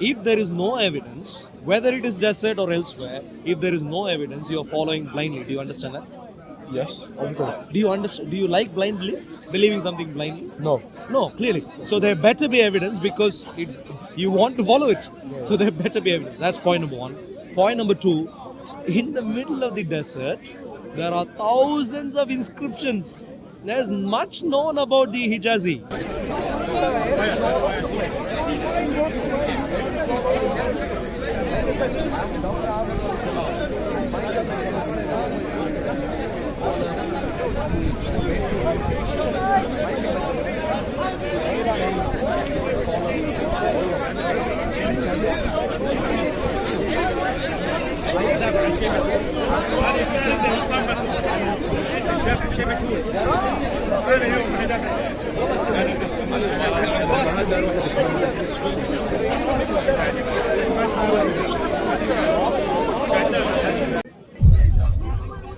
If there is no evidence, whether it is desert or elsewhere, if there is no evidence, you are following blindly. Do you understand that? Yes. Of course. Do you understand? Do you like blind belief? Believing something blindly? No. No, clearly. So there better be evidence because you want to follow it. So there better be evidence. That's point number one. Point number two, in the middle of the desert, there are thousands of inscriptions. There's much known about the Hijazi.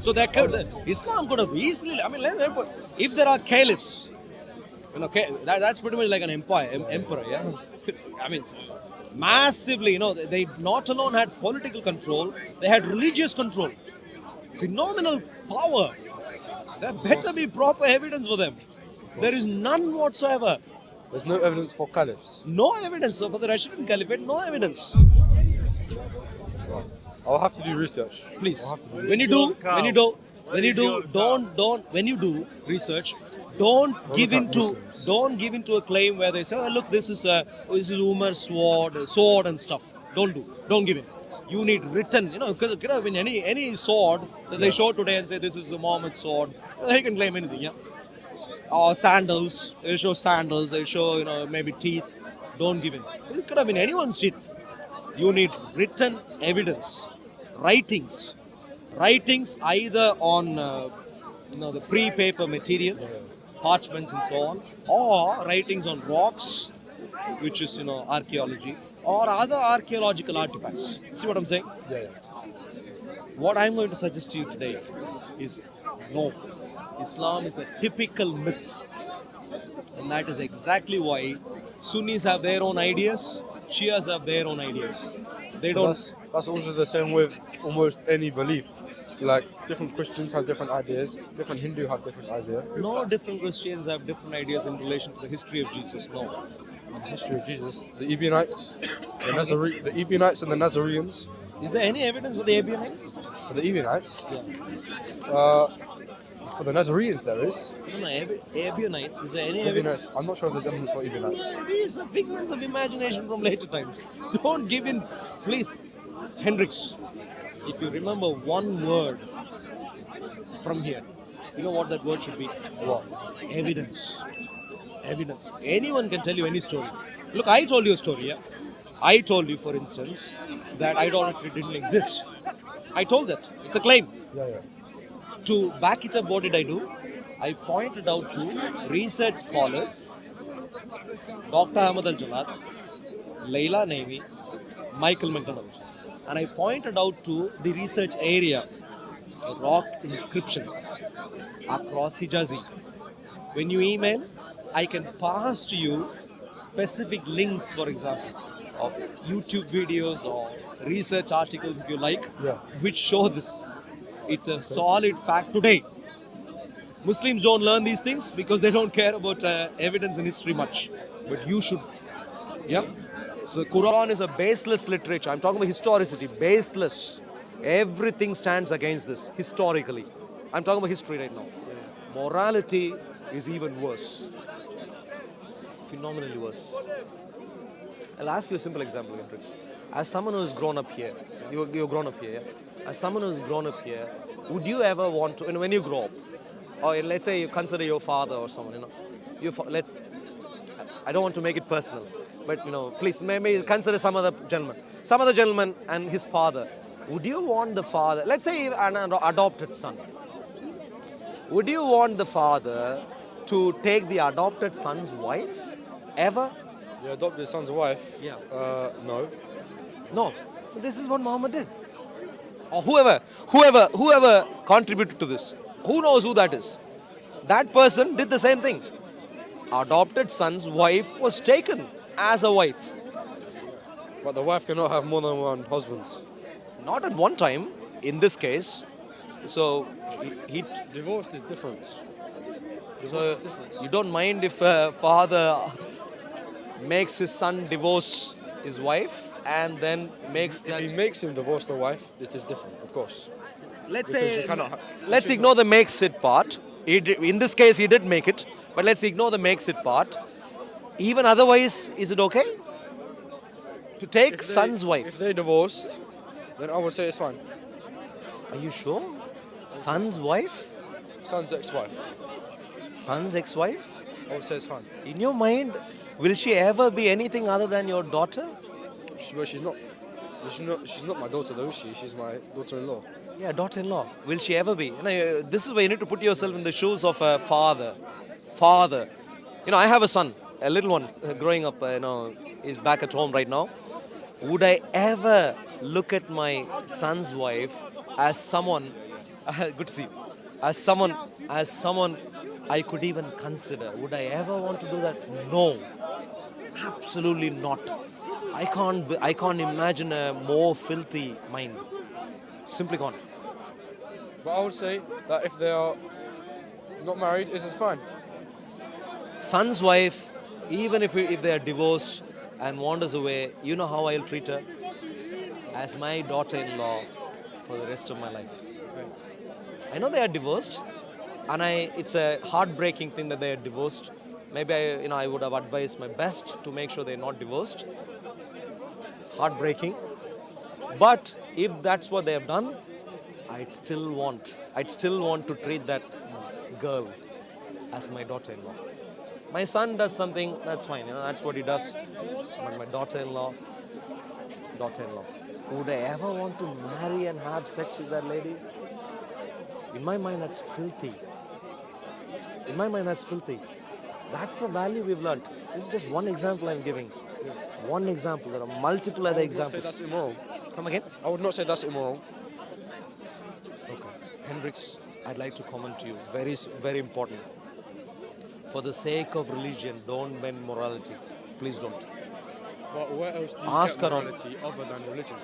So Islam could have easily, if there are caliphs, that's pretty much like an emperor, yeah. Massively, they not alone had political control, they had religious control. Phenomenal power. There better be proper evidence for them. There is none whatsoever. There's no evidence for caliphs. No evidence. So for the Rashidun Caliphate, no evidence. I'll have to do research. Please. I'll have to do When you do research, don't give into a claim where they say, oh, look, this is Umar's sword and stuff. Don't give in. You need written, because in any sword that they show today and say this is Muhammad's sword, they can claim anything, yeah. Or sandals, they'll show sandals, they'll show maybe teeth. Don't give in. It could have been anyone's teeth. You need written evidence, writings either on the pre-paper material, parchments and so on, or writings on rocks, which is archaeology, or other archaeological artifacts. See what I'm saying? Yeah. What I'm going to suggest to you today is no. Islam is a typical myth. And that is exactly why Sunnis have their own ideas, Shias have their own ideas. They don't. That's also the same with almost any belief. Like different Christians have different ideas, different Hindu have different ideas. No, different Christians have different ideas in relation to the history of Jesus. No. The history of Jesus, the Ebionites, the Ebionites and the Nazarenes. Is there any evidence for the Ebionites? For the Ebionites? Yeah. For the Nazarenes there is. No, Ebionites, is there any evidence? I'm not sure if there's evidence for Ebionites. These are figments of imagination from later times. Don't give in. Please, Hendricks, if you remember one word from here, you know what that word should be? What? Evidence. Evidence. Anyone can tell you any story. Look, I told you a story, yeah? I told you, for instance, that idolatry didn't exist. I told that. It's a claim. Yeah. To back it up, what did I do? I pointed out to research scholars, Dr. Ahmad Al-Jalad, Leila Navy, Michael McDonald. And I pointed out to the research area, rock inscriptions across Hijazi. When you email, I can pass to you specific links, for example, of YouTube videos or research articles, if you like, which show this. It's a solid fact today. Muslims don't learn these things because they don't care about evidence in history much. But you should. Yeah. So the Quran is a baseless literature. I'm talking about historicity. Baseless. Everything stands against this historically. I'm talking about history right now. Morality is even worse. Phenomenally worse. I'll ask you a simple example, Hendricks. As someone who's grown up here, you're grown up here, yeah? As someone who's grown up here, would you ever want to, when you grow up, or let's say you consider your father or someone, I don't want to make it personal, but please, maybe consider some other gentleman and his father. Would you want the father, let's say an adopted son, would you want the father to take the adopted son's wife, ever? The adopted son's wife? Yeah. No. No. This is what Muhammad did. Or whoever contributed to this. Who knows who that is? That person did the same thing. Adopted son's wife was taken as a wife. But the wife cannot have more than one husband. Not at one time. In this case, so he Divorced is different. so you don't mind if a father makes his son divorce his wife and then makes If that. he makes him divorce the wife, it is different, of course. Let's Because say you cannot let's ignore the makes it part. In this case, he did make it, but let's ignore the makes it part. Even otherwise, is it okay to take son's wife? If they divorced, then I would say it's fine. Are you sure? Son's wife? Son's ex-wife, Son's ex-wife? I would say it's fine. In your mind, will she ever be anything other than your daughter? But she's not. She's not my daughter though. She's my daughter-in-law. Yeah, daughter-in-law. Will she ever be? This is where you need to put yourself in the shoes of a father. Father. I have a son, a little one, growing up. Is back at home right now. Would I ever look at my son's wife as someone? Good to see you. As someone I could even consider. Would I ever want to do that? No, absolutely not. I can't imagine a more filthy mind. Simply can't. But I would say that if they are not married, it is fine. Son's wife, even if they are divorced and wanders away, you know how I'll treat her? As my daughter-in-law for the rest of my life. I know they are divorced, and it's a heartbreaking thing that they are divorced. Maybe I would have advised my best to make sure they're not divorced. Heartbreaking. But if that's what they have done, I'd still want to treat that girl as my daughter-in-law. My son does something, that's fine, that's what he does. But my daughter-in-law. Would I ever want to marry and have sex with that lady? In my mind, that's filthy. That's the value we've learned. This is just one example I'm giving. One example. There are multiple other I would not say examples. that's immoral. Come again? I would not say that's immoral. Okay. Hendricks, I'd like to comment to you. Very, very important. For the sake of religion, don't bend morality. Please don't. But where else do you Ask get around. morality other than religion?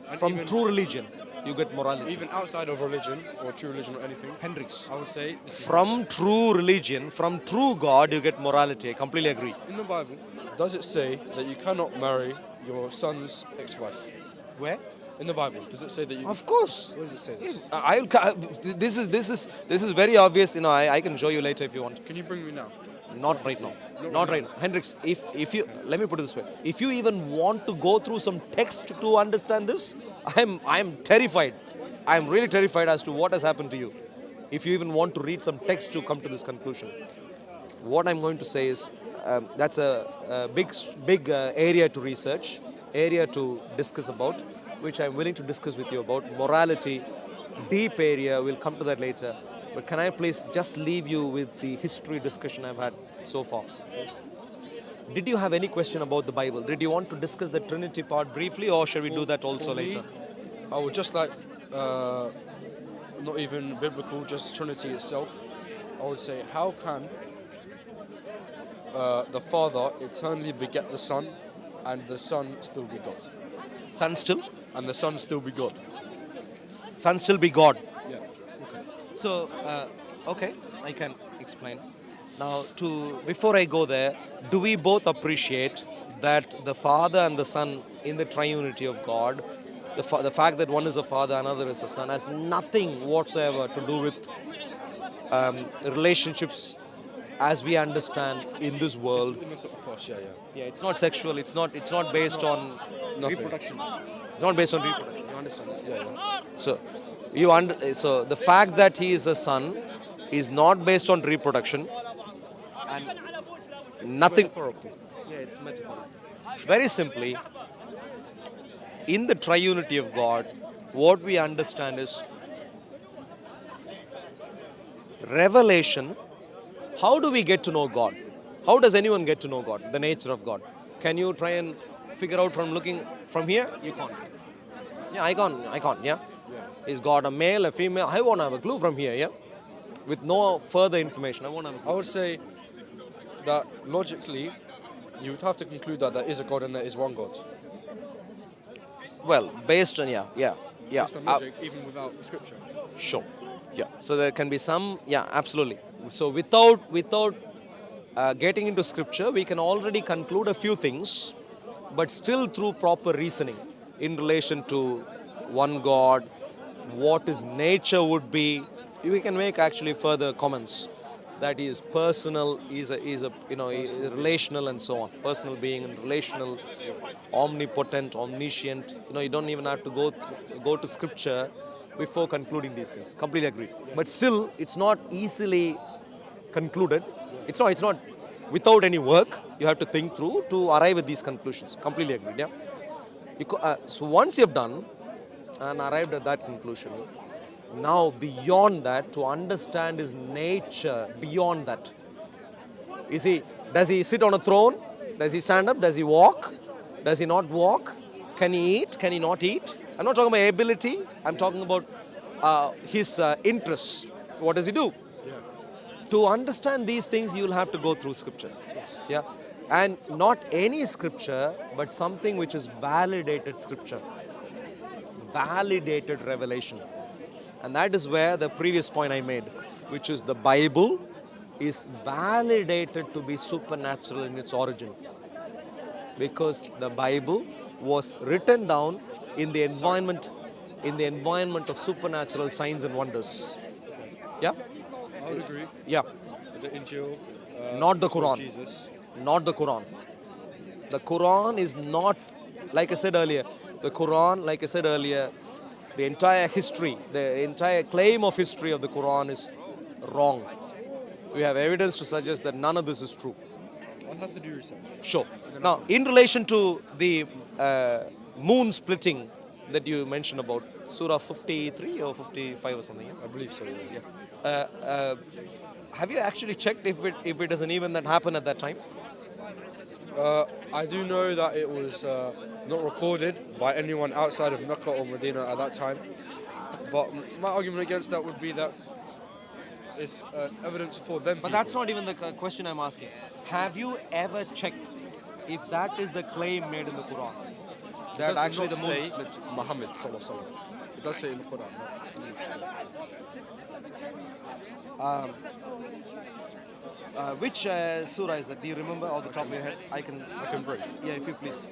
And From even, true religion, you get morality. even outside of religion or true religion or anything, Hendricks, I would say this is from true religion, from true God, you get morality. I completely agree. in the Bible. Does it say that you cannot marry your son's ex-wife? Where? In the Bible, does it say that you? Of course. Where does it say this? This is very obvious. I can show you later if you want. Can you bring me now? Not right now. Not right now. Hendricks, if you let me put it this way. If you even want to go through some text to understand this, I'm terrified. I'm really terrified as to what has happened to you. If you even want to read some text to come to this conclusion. What I'm going to say is that's a big area to research, area to discuss about, which I'm willing to discuss with you about. Morality, deep area, we'll come to that later. But can I please just leave you with the history discussion I've had so far? Did you have any question about the Bible? Did you want to discuss the Trinity part briefly, or shall we do that also For me, later? I would just like, not even biblical, just Trinity itself. I would say, how can the Father eternally beget the Son, and the Son still be God? Son still? And the Son still be God? Son still be God. Yeah. So, okay, I can explain. Now, before I go there, do we both appreciate that the Father and the Son in the triunity of God, the fact that one is a Father, another is a Son, has nothing whatsoever to do with relationships as we understand in this world? Of course, yeah. Yeah, it's not sexual. It's not based on Nothing. reproduction. It's not based on reproduction. You understand that? Yeah. So, so the fact that he is a son is not based on reproduction, and nothing. Metaphorical. Yeah, it's metaphorical. Very simply, in the triunity of God, what we understand is revelation. How do we get to know God? How does anyone get to know God? The nature of God. Can you try and figure out from looking from here? You can't. Yeah, I can't. Yeah. Is God a male, a female? I won't have a clue from here. Yeah. With no further information, I won't have a clue. I would say that logically, you would have to conclude that there is a God and there is one God. Well, based on yeah. Based on logic, even without scripture. Sure. Yeah. So there can be some. Yeah, absolutely. So without getting into scripture, we can already conclude a few things, but still through proper reasoning in relation to one God, what his nature would be. We can make actually further comments that he is personal, is a relational and so on. Personal being and relational, omnipotent, omniscient. You don't even have to go to scripture before concluding these things. Completely agreed. But still, it's not easily concluded. It's not without any work. You have to think through to arrive at these conclusions. Completely agreed. Yeah. So once you've done and arrived at that conclusion, now beyond that, to understand his nature beyond that. Does he sit on a throne? Does he stand up? Does he walk? Does he not walk? Can he eat? Can he not eat? I'm not talking about ability. I'm talking about his interests. What does he do? Yeah. To understand these things, you'll have to go through scripture. Yeah. And not any scripture, but something which is validated scripture. Validated revelation. And that is where the previous point I made, which is the Bible is validated to be supernatural in its origin. Because the Bible was written down in the environment of supernatural signs and wonders. Yeah? I would agree. Yeah. The Injil, not the Quran. Jesus. Not the Quran. The Quran is not, like I said earlier, the entire history, the entire claim of history of the Quran is wrong. We have evidence to suggest that none of this is true. I'll have to do research. Sure. Now, in relation to the moon splitting that you mentioned about, Surah 53 or 55 or something, yeah? I believe so, yeah. Have you actually checked if it is an event that happened at that time? I do know that it was not recorded by anyone outside of Mecca or Medina at that time. But my argument against that would be that it's evidence for them. But that's not even the question I'm asking. Have you ever checked if that is the claim made in the Quran? That actually the moon split. Muhammad sallallahu alaihi wasallam. It does say in the Quran. Which surah is that? Do you remember off the top of your head? I can bring. Yeah, if you please.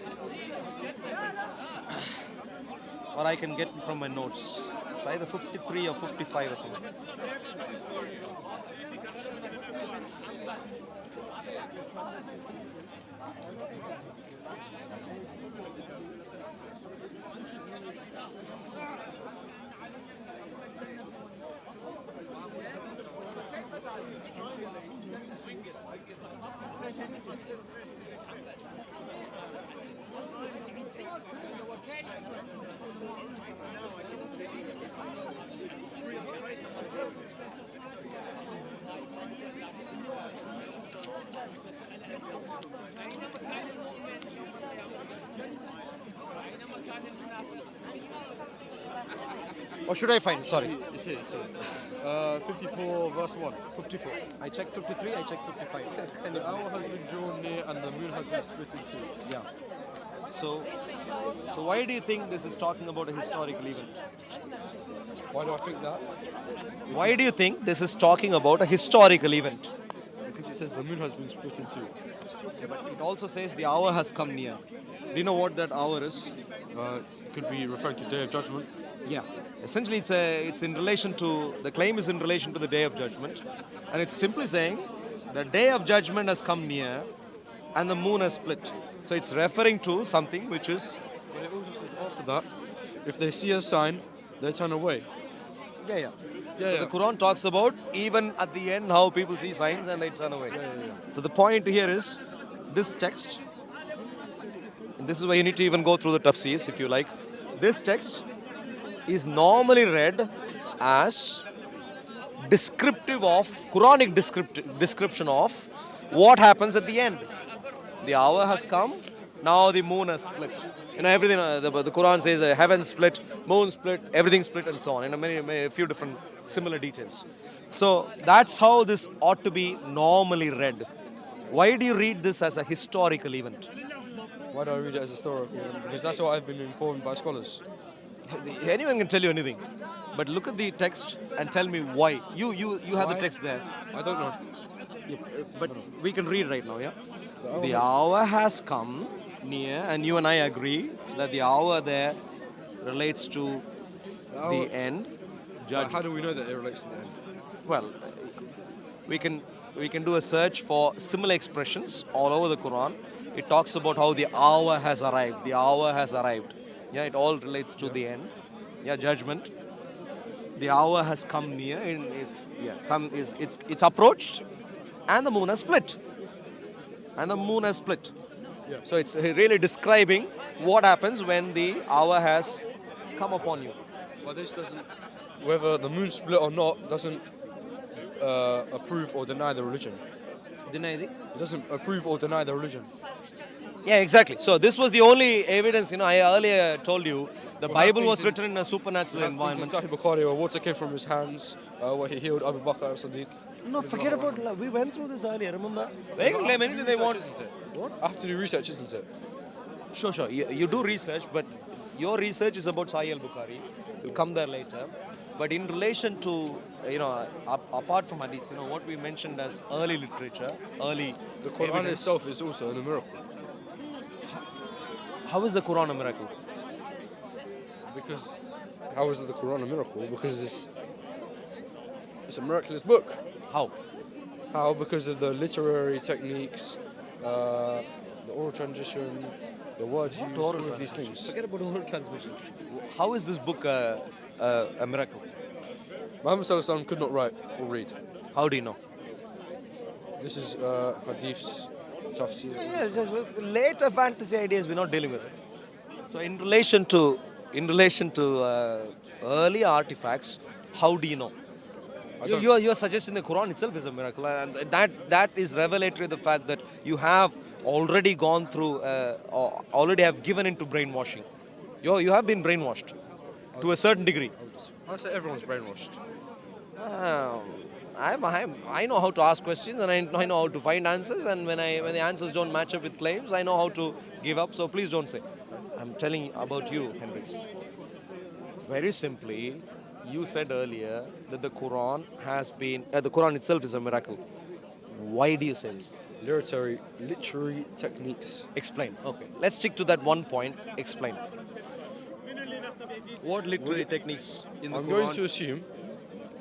Or I can get it from my notes. It's either 53 or 55 or something. Or should I find? Sorry. It's here, it's here. 54 verse 1. 54. I checked 53, I checked 55. The hour has been drawn near and the moon has been split in two. Yeah. So why do you think this is talking about a historical event? Why do I think that? Why do you think this is talking about a historical event? Because it says the moon has been split in two. But it also says the hour has come near. Do you know what that hour is? Could be referring to Day of Judgment. Yeah. Essentially, it's in relation to, the claim is in relation to the Day of Judgment. And it's simply saying the Day of Judgment has come near and the moon has split. So it's referring to something which is... But it also says after that, if they see a sign, they turn away. Yeah. So the Quran talks about even at the end how people see signs and they turn away. So the point here is this text, and this is why you need to even go through the tafsirs if you like. This text is normally read as descriptive of, Quranic description of what happens at the end. The hour has come, now the moon has split. Everything, the Quran says heaven split, moon split, everything split and so on. A few different similar details. So that's how this ought to be normally read. Why do you read this as a historical event? Why do I read it as historical? Because that's what I've been informed by scholars. Anyone can tell you anything, but look at the text and tell me why. You have the Why? text there, I don't know. but we can read right now. Yeah. The hour has come near, and you and I agree that the hour there relates to the end. How do we know that it relates to the end? Well, we can do a search for similar expressions all over the Quran. It talks about how the hour has arrived. The hour has arrived. Yeah, it all relates to the end. Yeah, judgment. The hour has come near, and it's approached, and the moon has split. Yeah. So it's really describing what happens when the hour has come upon you. But this doesn't, whether the moon split or not, doesn't approve or deny the religion. Deny the? It doesn't approve or deny the religion. Yeah, exactly. So this was the only evidence. I earlier told you the Bible was written in a supernatural environment. Sahih Bukhari, where water came from his hands, where he healed Abu Bakr as-Siddiq. No, forget about. We went through this earlier. Remember? They can claim anything they want. What? I have to do research, isn't it? Sure. You do research, but your research is about Sahih al-Bukhari. We'll come there later. But in relation to, apart from Hadith, what we mentioned as early literature, early The Quran evidence. itself is also a miracle. How is the Quran a miracle? Because, how is the Quran a miracle? Because it's a miraculous book. How? How? Because of the literary techniques, the oral tradition, the words used, all of these things. Forget about oral transmission. How is this book a miracle? Muhammad Sallallahu Alaihi Wasallam could not write or read. How do you know? This is Hadith's tafsir. Yes, later fantasy ideas we're not dealing with. So in relation to early artifacts, how do you know? You are suggesting the Quran itself is a miracle, and that is revelatory of the fact that you have already gone through, or already have given into brainwashing. You have been brainwashed to a certain degree. I say everyone's brainwashed. I know how to ask questions, and I know how to find answers, and when the answers don't match up with claims, I know how to give up. So please don't say. I'm telling about you, Hendricks. Very simply, you said earlier that the Quran the Quran itself is a miracle. Why do you say this? Literary techniques. Explain. Okay, let's stick to that one point. Explain. What literary techniques in the I'm Quran? going to assume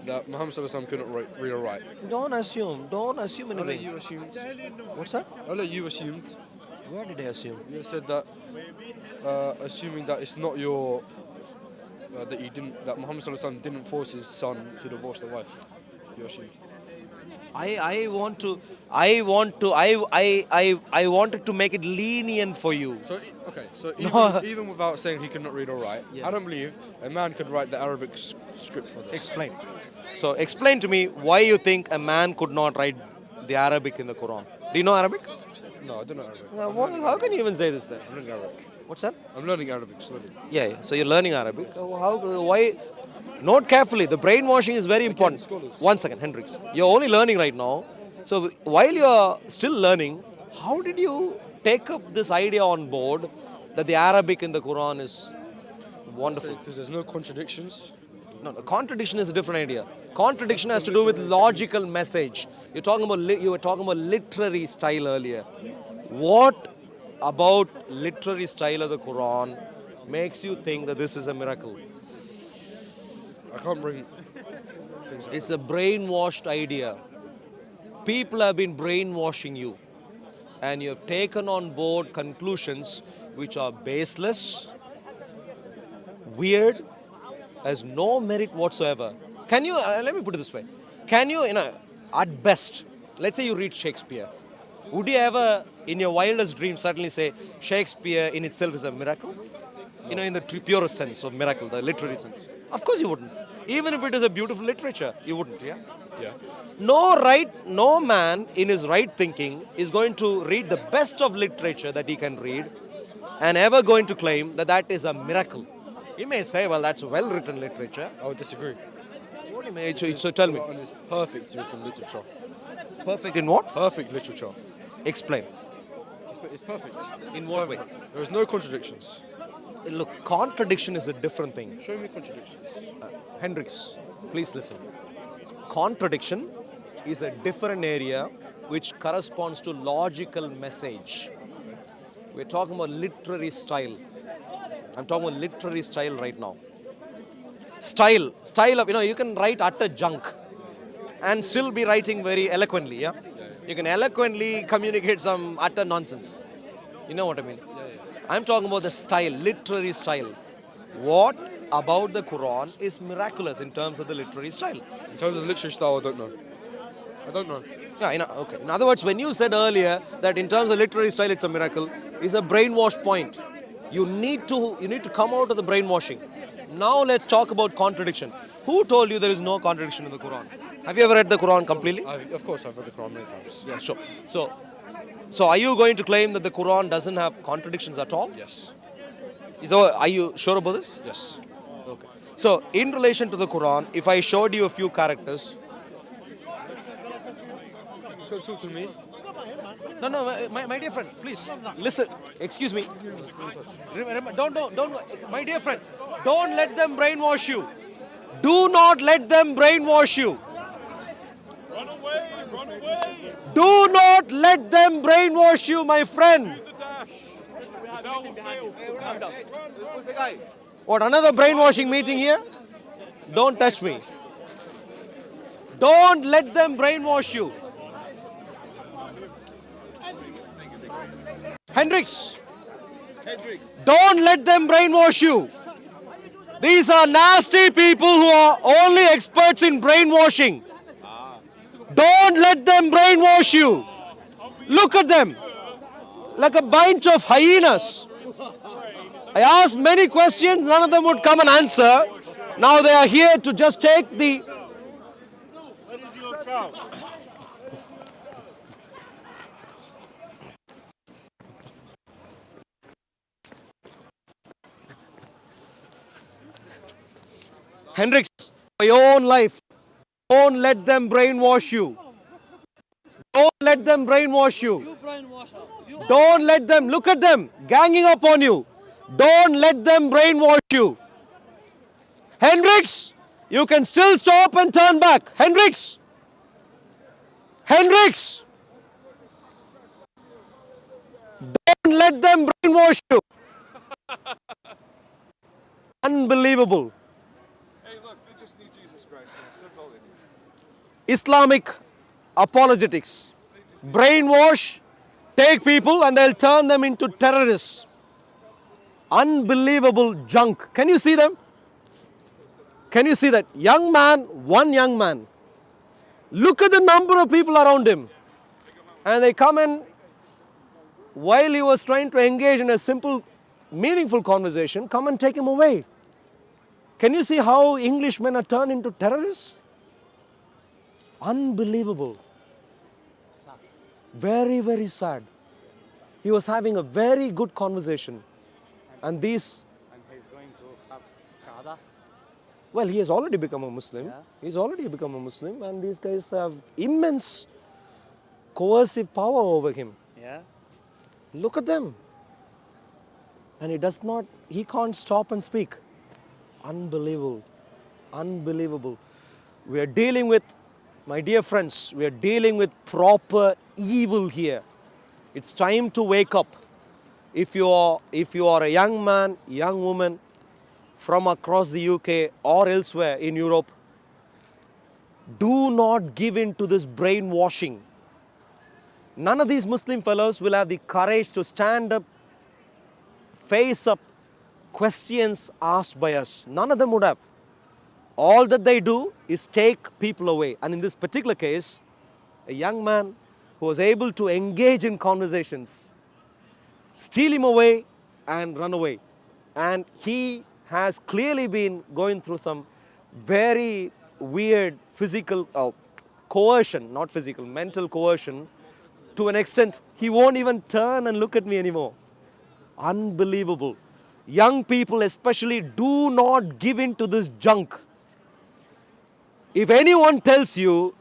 that Muhammad Sallallahu Alaihi Wasallam couldn't read or write. Don't assume I'll let anything. you assume. What's that? I'll let you assume. Where did I assume? You said that assuming that it's not your that Muhammad Sallallahu Alaihi Wasallam didn't force his son to divorce the wife. You assumed. I wanted to make it lenient for you. So even, No. even without saying he could not read or write, Yeah. I don't believe a man could write the Arabic script for this. Explain. So explain to me why you think a man could not write the Arabic in the Quran. Do you know Arabic? No, I don't know Arabic. How can you even say this then? I'm learning Arabic. What's that? I'm learning Arabic slowly. Yeah. So you're learning Arabic. Why? Note carefully. The brainwashing is very important. scholars. 1 second, Hendricks. You're only learning right now. So while you're still learning, how did you take up this idea on board that the Arabic in the Quran is wonderful? Because there's no contradictions. No, the contradiction is a different idea. Contradiction has to do with logical message. You were talking about literary style earlier. What about literary style of the Quran makes you think that this is a miracle? I can't bring things like It's a brainwashed idea. People have been brainwashing you, and you have taken on board conclusions which are baseless, weird, has no merit whatsoever. Can you, let me put it this way, can you, at best, let's say you read Shakespeare, would you ever, in your wildest dreams, suddenly say Shakespeare in itself is a miracle? In the purest sense of miracle, the literary sense. Of course you wouldn't. Even if it is a beautiful literature, you wouldn't, yeah? Yeah. No man in his right thinking is going to read the best of literature that he can read and ever going to claim that that is a miracle. He may say, well, that's well-written literature. I would disagree. What do you mean? So tell me. Quran is perfect written literature. Perfect in what? Perfect literature. Explain. It's perfect. In what way? There is no contradictions. Look, contradiction is a different thing. Show me contradictions. Hendricks, please listen. Contradiction is a different area which corresponds to logical message. We're talking about literary style. I'm talking about literary style right now. Style of, you can write utter junk and still be writing very eloquently, yeah? You can eloquently communicate some utter nonsense. You know what I mean? I'm talking about the style, literary style. What about the Quran is miraculous in terms of the literary style? In terms of literary style, I don't know. I don't know. Yeah, okay. In other words, when you said earlier that in terms of literary style it's a miracle, it's a brainwash point. You need to come out of the brainwashing. Now let's talk about contradiction. Who told you there is no contradiction in the Quran? Have you ever read the Quran completely? Of course, I've read the Quran many times. Yeah, sure. So are you going to claim that the Quran doesn't have contradictions at all? Yes. So are you sure about this? Yes. Okay. So in relation to the Quran, if I showed you a few characters. Don't talk to me. No, my dear friend, please listen. Excuse me. Remember, don't, my dear friend, don't let them brainwash you. Do not let them brainwash you. Run away, run away. Do not let them brainwash you, my friend. What, another brainwashing meeting here? Don't touch me. Don't let them brainwash you. Hendricks, don't let them brainwash you. These are nasty people who are only experts in brainwashing. Don't let them brainwash you. Look at them, like a bunch of hyenas. I asked many questions, none of them would come and answer. Now they are here to just take the... Hendricks, for your own life, don't let them brainwash you. Don't let them brainwash you. Don't let them, look at them, ganging up on you. Don't let them brainwash you. Hendricks, you can still stop and turn back. Hendricks! Hendricks! Don't let them brainwash you. Unbelievable. Islamic apologetics. Brainwash, take people and they'll turn them into terrorists. Unbelievable junk. Can you see them? Can you see that? Young man, one young man. Look at the number of people around him. And they come and while he was trying to engage in a simple, meaningful conversation, come and take him away. Can you see how Englishmen are turned into terrorists? Unbelievable. Very, very sad. He was having a very good conversation. And these... And he's going to have Shahada? Well, he has already become a Muslim. Yeah. He's already become a Muslim. And these guys have immense coercive power over him. Yeah. Look at them. And he can't stop and speak. Unbelievable. Unbelievable. We are dealing with, my dear friends, we are dealing with proper evil here. It's time to wake up. If you are a young man, young woman from across the UK or elsewhere in Europe, do not give in to this brainwashing. None of these Muslim fellows will have the courage to stand up, face up questions asked by us. None of them would have. All that they do is take people away. And in this particular case, a young man who was able to engage in conversations, steal him away and run away. And he has clearly been going through some very weird physical coercion, not physical, mental coercion, to an extent he won't even turn and look at me anymore. Unbelievable. Young people especially, do not give in to this junk. If anyone tells you,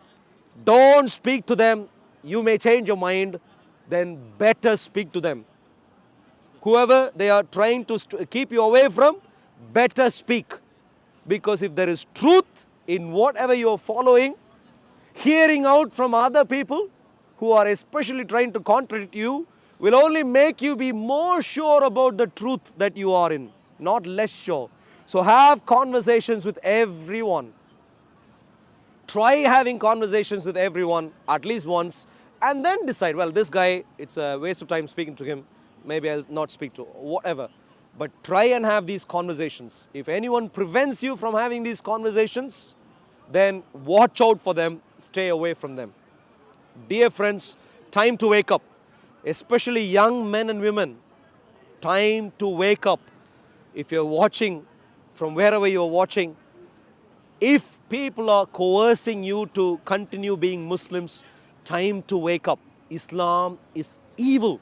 don't speak to them, you may change your mind, then better speak to them. Whoever they are trying to keep you away from, better speak. Because if there is truth in whatever you are following, hearing out from other people who are especially trying to contradict you will only make you be more sure about the truth that you are in, not less sure. So have conversations with everyone. Try having conversations with everyone at least once and then decide, well, this guy, it's a waste of time speaking to him. Maybe I'll not speak to, whatever. But try and have these conversations. If anyone prevents you from having these conversations, then watch out for them, stay away from them. Dear friends, time to wake up. Especially young men and women, time to wake up. If you're watching, from wherever you're watching, if people are coercing you to continue being Muslims, time to wake up. Islam is evil.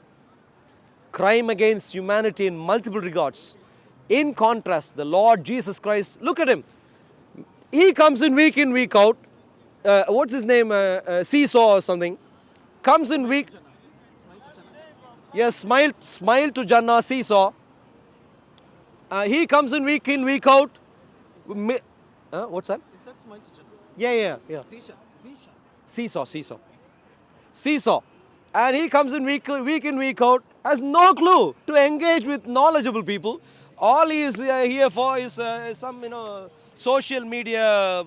Crime against humanity in multiple regards. In contrast, the Lord Jesus Christ, look at him. He comes in, week out. What's his name? Seesaw or something. Comes in week. Yes, smile to Jannah, Seesaw. He comes in, week out. What's that? Is that smile to Jannah? Yeah. Seesaw. And he comes in week in, week out, has no clue to engage with knowledgeable people. All he is here for is some, social media,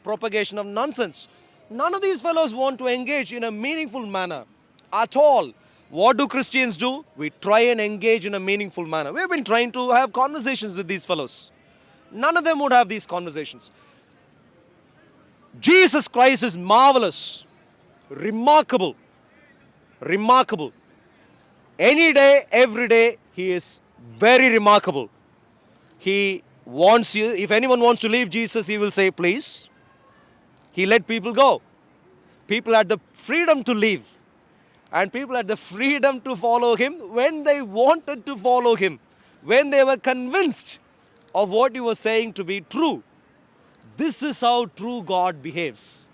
propagation of nonsense. None of these fellows want to engage in a meaningful manner at all. What do Christians do? We try and engage in a meaningful manner. We've been trying to have conversations with these fellows. None of them would have these conversations. Jesus Christ is marvelous, remarkable. Any day, every day, he is very remarkable. He wants you, if anyone wants to leave Jesus, he will say, please. He let people go. People had the freedom to leave. And people had the freedom to follow him when they wanted to follow him. When they were convinced of what he was saying to be true. This is how true God behaves.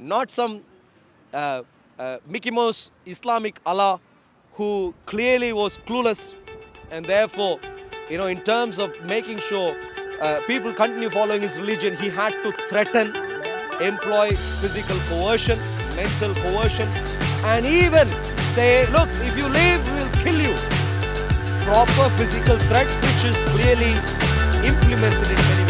Not some Mickey Mouse Islamic Allah who clearly was clueless and therefore, in terms of making sure people continue following his religion, he had to threaten, employ physical coercion, mental coercion, and even say, look, if you leave, we will kill you. Proper physical threat, which is clearly implemented in many